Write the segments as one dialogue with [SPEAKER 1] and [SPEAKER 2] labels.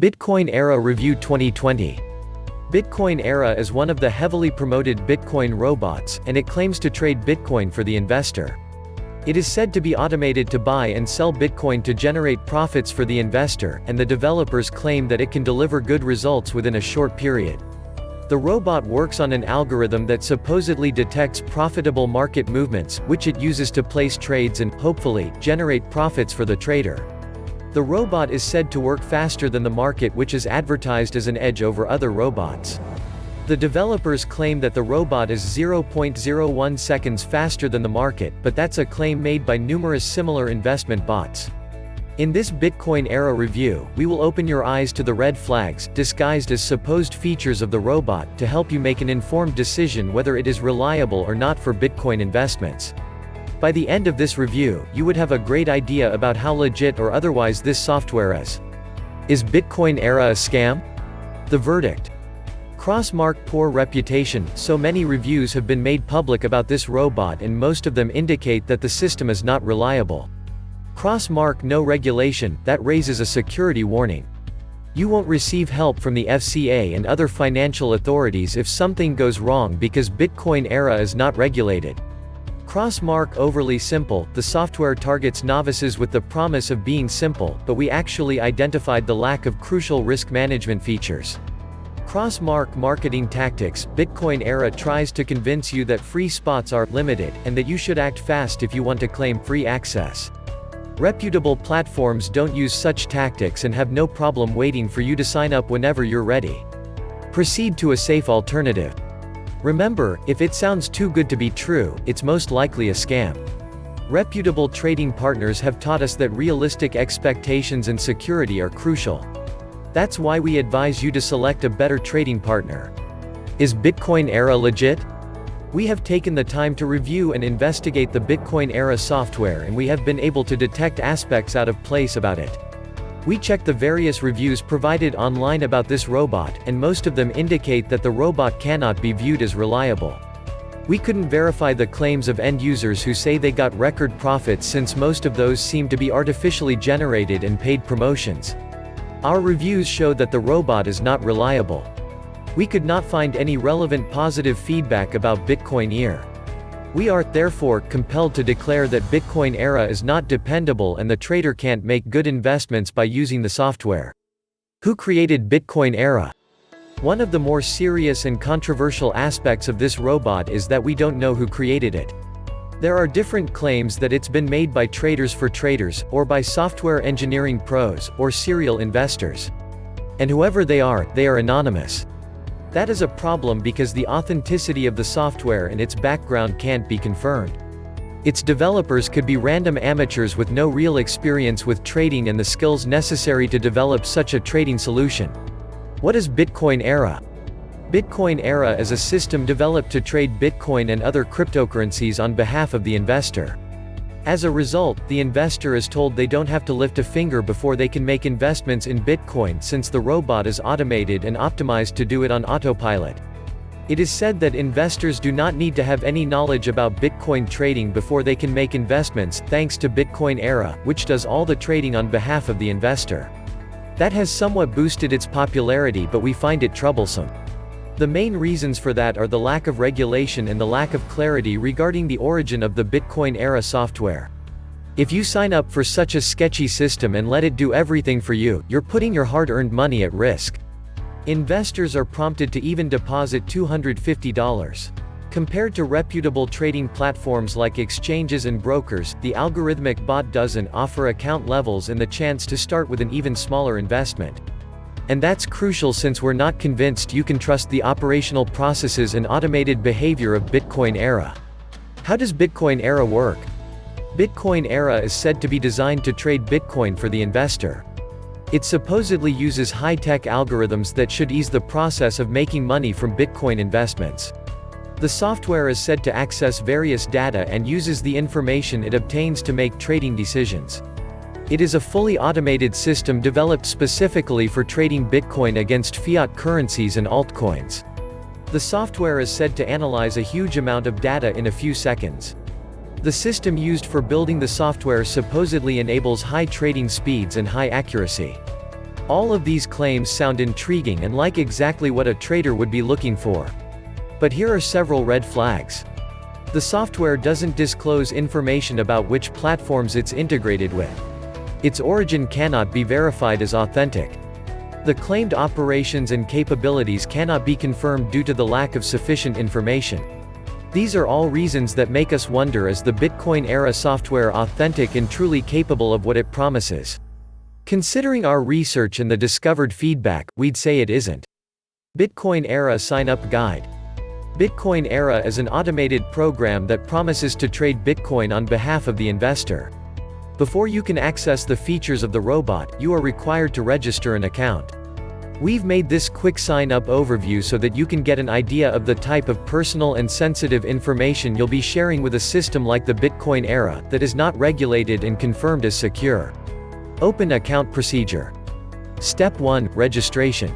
[SPEAKER 1] Bitcoin Era Review 2020. Bitcoin Era is one of the heavily promoted Bitcoin robots, and it claims to trade Bitcoin for the investor. It is said to be automated to buy and sell Bitcoin to generate profits for the investor, and the developers claim that it can deliver good results within a short period. The robot works on an algorithm that supposedly detects profitable market movements, which it uses to place trades and, hopefully, generate profits for the trader. The robot is said to work faster than the market, which is advertised as an edge over other robots. The developers claim that the robot is 0.01 seconds faster than the market, but that's a claim made by numerous similar investment bots. In this Bitcoin Era review, we will open your eyes to the red flags, disguised as supposed features of the robot, to help you make an informed decision whether it is reliable or not for Bitcoin investments. By the end of this review, you would have a great idea about how legit or otherwise this software is. Is Bitcoin Era a scam? The verdict. Crossmark poor reputation. So many reviews have been made public about this robot, and most of them indicate that the system is not reliable. Crossmark no regulation. That raises a security warning. You won't receive help from the FCA and other financial authorities if something goes wrong because Bitcoin Era is not regulated. Crossmark overly simple. The software targets novices with the promise of being simple, but we actually identified the lack of crucial risk management features. Crossmark marketing tactics. Bitcoin Era tries to convince you that free spots are limited, and that you should act fast if you want to claim free access. Reputable platforms don't use such tactics and have no problem waiting for you to sign up whenever you're ready. Proceed to a safe alternative. Remember, if it sounds too good to be true, it's most likely a scam. Reputable trading partners have taught us that realistic expectations and security are crucial. That's why we advise you to select a better trading partner. Is Bitcoin Era legit? We have taken the time to review and investigate the Bitcoin Era software, and we have been able to detect aspects out of place about it. We checked the various reviews provided online about this robot, and most of them indicate that the robot cannot be viewed as reliable. We couldn't verify the claims of end users who say they got record profits, since most of those seem to be artificially generated and paid promotions. Our reviews showed that the robot is not reliable. We could not find any relevant positive feedback about Bitcoin Era. We are, therefore, compelled to declare that Bitcoin Era is not dependable and the trader can't make good investments by using the software. Who created Bitcoin Era? One of the more serious and controversial aspects of this robot is that we don't know who created it. There are different claims that it's been made by traders for traders, or by software engineering pros, or serial investors. And whoever they are anonymous. That is a problem because the authenticity of the software and its background can't be confirmed. Its developers could be random amateurs with no real experience with trading and the skills necessary to develop such a trading solution. What is Bitcoin Era? Bitcoin Era is a system developed to trade Bitcoin and other cryptocurrencies on behalf of the investor. As a result, the investor is told they don't have to lift a finger before they can make investments in Bitcoin, since the robot is automated and optimized to do it on autopilot. It is said that investors do not need to have any knowledge about Bitcoin trading before they can make investments, thanks to Bitcoin Era, which does all the trading on behalf of the investor. That has somewhat boosted its popularity, but we find it troublesome. The main reasons for that are the lack of regulation and the lack of clarity regarding the origin of the Bitcoin Era software. If you sign up for such a sketchy system and let it do everything for you, you're putting your hard-earned money at risk. Investors are prompted to even deposit $250. Compared to reputable trading platforms like exchanges and brokers, the algorithmic bot doesn't offer account levels and the chance to start with an even smaller investment. And that's crucial, since we're not convinced you can trust the operational processes and automated behavior of Bitcoin Era. How does Bitcoin Era work? Bitcoin Era is said to be designed to trade Bitcoin for the investor. It supposedly uses high-tech algorithms that should ease the process of making money from Bitcoin investments. The software is said to access various data and uses the information it obtains to make trading decisions. It is a fully automated system developed specifically for trading Bitcoin against fiat currencies and altcoins. The software is said to analyze a huge amount of data in a few seconds. The system used for building the software supposedly enables high trading speeds and high accuracy. All of these claims sound intriguing and like exactly what a trader would be looking for. But here are several red flags. The software doesn't disclose information about which platforms it's integrated with. Its origin cannot be verified as authentic. The claimed operations and capabilities cannot be confirmed due to the lack of sufficient information. These are all reasons that make us wonder, is the Bitcoin-era software authentic and truly capable of what it promises? Considering our research and the discovered feedback, we'd say it isn't. Bitcoin-era sign-up guide. Bitcoin-era is an automated program that promises to trade Bitcoin on behalf of the investor. Before you can access the features of the robot, you are required to register an account. We've made this quick sign-up overview so that you can get an idea of the type of personal and sensitive information you'll be sharing with a system like the Bitcoin-era, that is not regulated and confirmed as secure. Open account procedure. Step 1. Registration.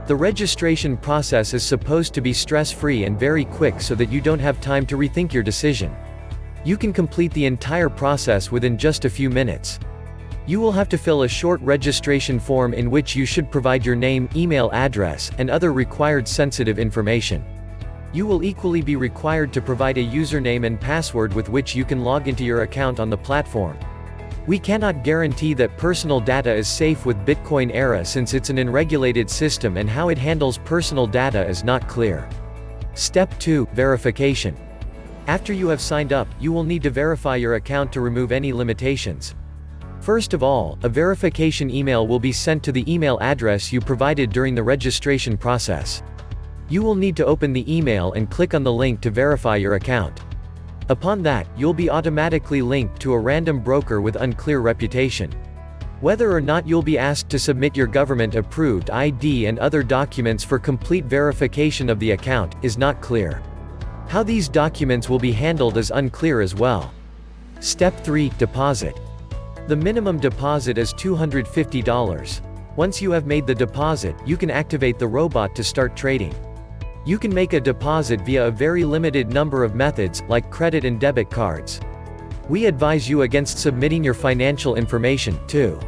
[SPEAKER 1] The registration process is supposed to be stress-free and very quick so that you don't have time to rethink your decision. You can complete the entire process within just a few minutes. You will have to fill a short registration form in which you should provide your name, email address, and other required sensitive information. You will equally be required to provide a username and password with which you can log into your account on the platform. We cannot guarantee that personal data is safe with Bitcoin-era since it's an unregulated system and how it handles personal data is not clear. Step 2. Verification. After you have signed up, you will need to verify your account to remove any limitations. First of all, a verification email will be sent to the email address you provided during the registration process. You will need to open the email and click on the link to verify your account. Upon that, you'll be automatically linked to a random broker with unclear reputation. Whether or not you'll be asked to submit your government-approved ID and other documents for complete verification of the account is not clear. How these documents will be handled is unclear as well. Step 3. Deposit. The minimum deposit is $250. Once you have made the deposit, you can activate the robot to start trading. You can make a deposit via a very limited number of methods, like credit and debit cards. We advise you against submitting your financial information, too.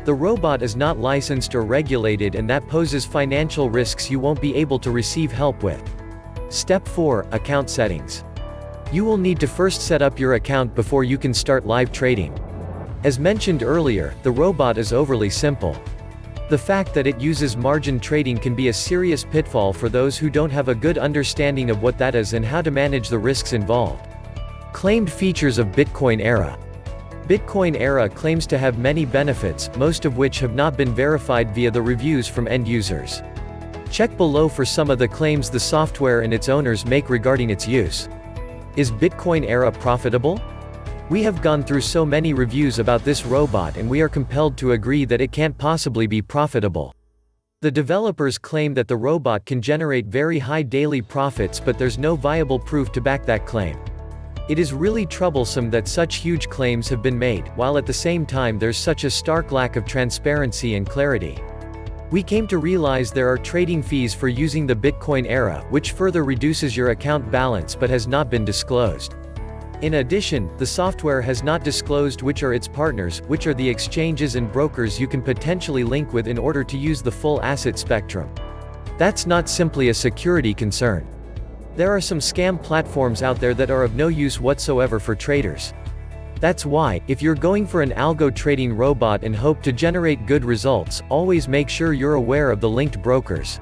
[SPEAKER 1] The robot is not licensed or regulated, and that poses financial risks you won't be able to receive help with. Step 4. Account settings. You will need to first set up your account before you can start live trading. As mentioned earlier, the robot is overly simple. The fact that it uses margin trading can be a serious pitfall for those who don't have a good understanding of what that is and how to manage the risks involved. Claimed features of Bitcoin-era. Bitcoin-era claims to have many benefits, most of which have not been verified via the reviews from end users. Check below for some of the claims the software and its owners make regarding its use. Is Bitcoin-era profitable? We have gone through so many reviews about this robot and we are compelled to agree that it can't possibly be profitable. The developers claim that the robot can generate very high daily profits, but there's no viable proof to back that claim. It is really troublesome that such huge claims have been made, while at the same time there's such a stark lack of transparency and clarity. We came to realize there are trading fees for using the Bitcoin-era, which further reduces your account balance but has not been disclosed. In addition, the software has not disclosed which are its partners, which are the exchanges and brokers you can potentially link with in order to use the full asset spectrum. That's not simply a security concern. There are some scam platforms out there that are of no use whatsoever for traders. That's why, if you're going for an algo trading robot and hope to generate good results, always make sure you're aware of the linked brokers.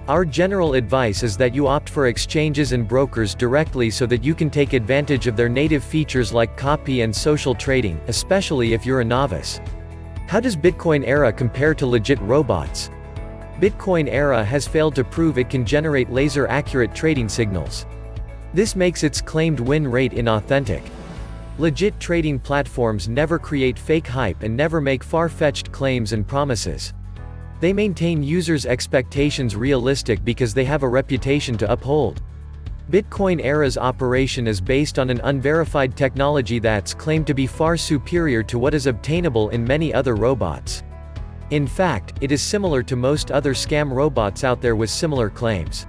[SPEAKER 1] Our general advice is that you opt for exchanges and brokers directly so that you can take advantage of their native features like copy and social trading, especially if you're a novice. How does Bitcoin-era compare to legit robots? Bitcoin-era has failed to prove it can generate laser-accurate trading signals. This makes its claimed win rate inauthentic. Legit trading platforms never create fake hype and never make far-fetched claims and promises. They maintain users' expectations realistic because they have a reputation to uphold. Bitcoin-era's operation is based on an unverified technology that's claimed to be far superior to what is obtainable in many other robots. In fact, it is similar to most other scam robots out there with similar claims.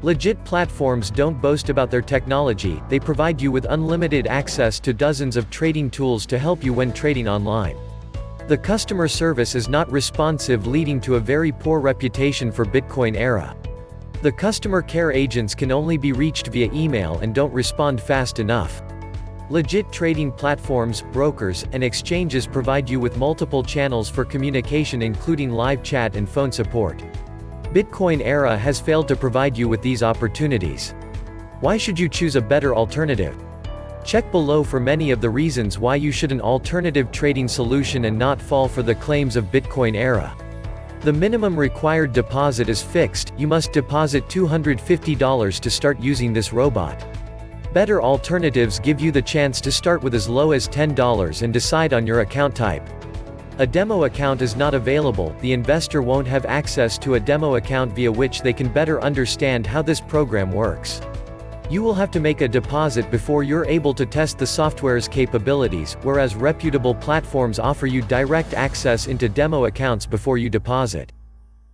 [SPEAKER 1] Legit platforms don't boast about their technology, they provide you with unlimited access to dozens of trading tools to help you when trading online. The customer service is not responsive, leading to a very poor reputation for Bitcoin era. The customer care agents can only be reached via email and don't respond fast enough. Legit trading platforms, brokers, and exchanges provide you with multiple channels for communication, including live chat and phone support. Bitcoin era has failed to provide you with these opportunities. Why should you choose a better alternative? Check below for many of the reasons why you should an alternative trading solution and not fall for the claims of Bitcoin era. The minimum required deposit is fixed. You must deposit $250 to start using this robot. Better alternatives give you the chance to start with as low as $10 and decide on your account type. A demo account is not available. The investor won't have access to a demo account via which they can better understand how this program works. You will have to make a deposit before you're able to test the software's capabilities, whereas reputable platforms offer you direct access into demo accounts before you deposit.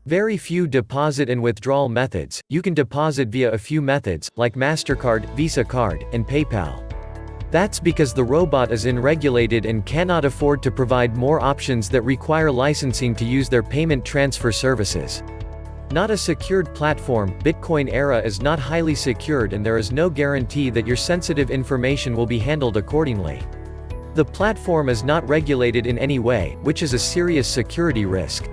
[SPEAKER 1] Very few deposit and withdrawal methods. You can deposit via a few methods, like MasterCard, Visa Card, and PayPal. That's because the robot is unregulated and cannot afford to provide more options that require licensing to use their payment transfer services. Not a secured platform. Bitcoin era is not highly secured, and there is no guarantee that your sensitive information will be handled accordingly. The platform is not regulated in any way, which is a serious security risk.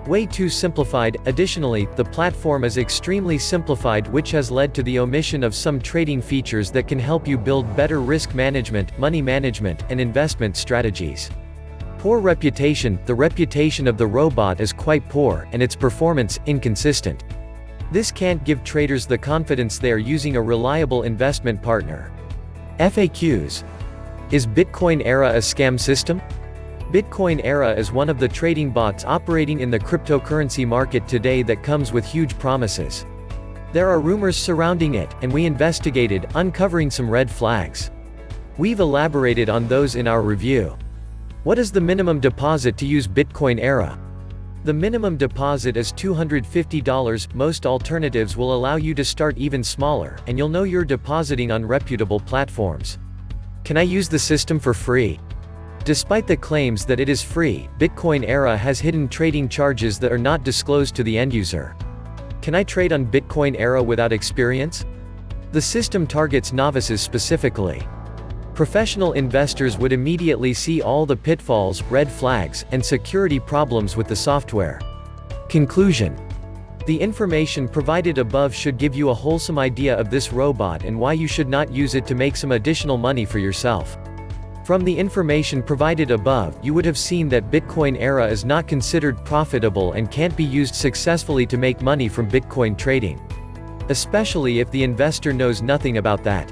[SPEAKER 1] Way too simplified. Additionally, the platform is extremely simplified, which has led to the omission of some trading features that can help you build better risk management, money management, and investment strategies. Poor reputation. The reputation of the robot is quite poor, and its performance, inconsistent. This can't give traders the confidence they are using a reliable investment partner. FAQs. Is Bitcoin era a scam system? Bitcoin era is one of the trading bots operating in the cryptocurrency market today that comes with huge promises. There are rumors surrounding it, and we investigated, uncovering some red flags. We've elaborated on those in our review. What is the minimum deposit to use Bitcoin era? The minimum deposit is $250. Most alternatives will allow you to start even smaller, and you'll know you're depositing on reputable platforms. Can I use the system for free? Despite the claims that it is free, Bitcoin era has hidden trading charges that are not disclosed to the end user. Can I trade on Bitcoin era without experience? The system targets novices specifically. Professional investors would immediately see all the pitfalls, red flags, and security problems with the software. Conclusion. The information provided above should give you a wholesome idea of this robot and why you should not use it to make some additional money for yourself. From the information provided above, you would have seen that Bitcoin era is not considered profitable and can't be used successfully to make money from Bitcoin trading. Especially if the investor knows nothing about that.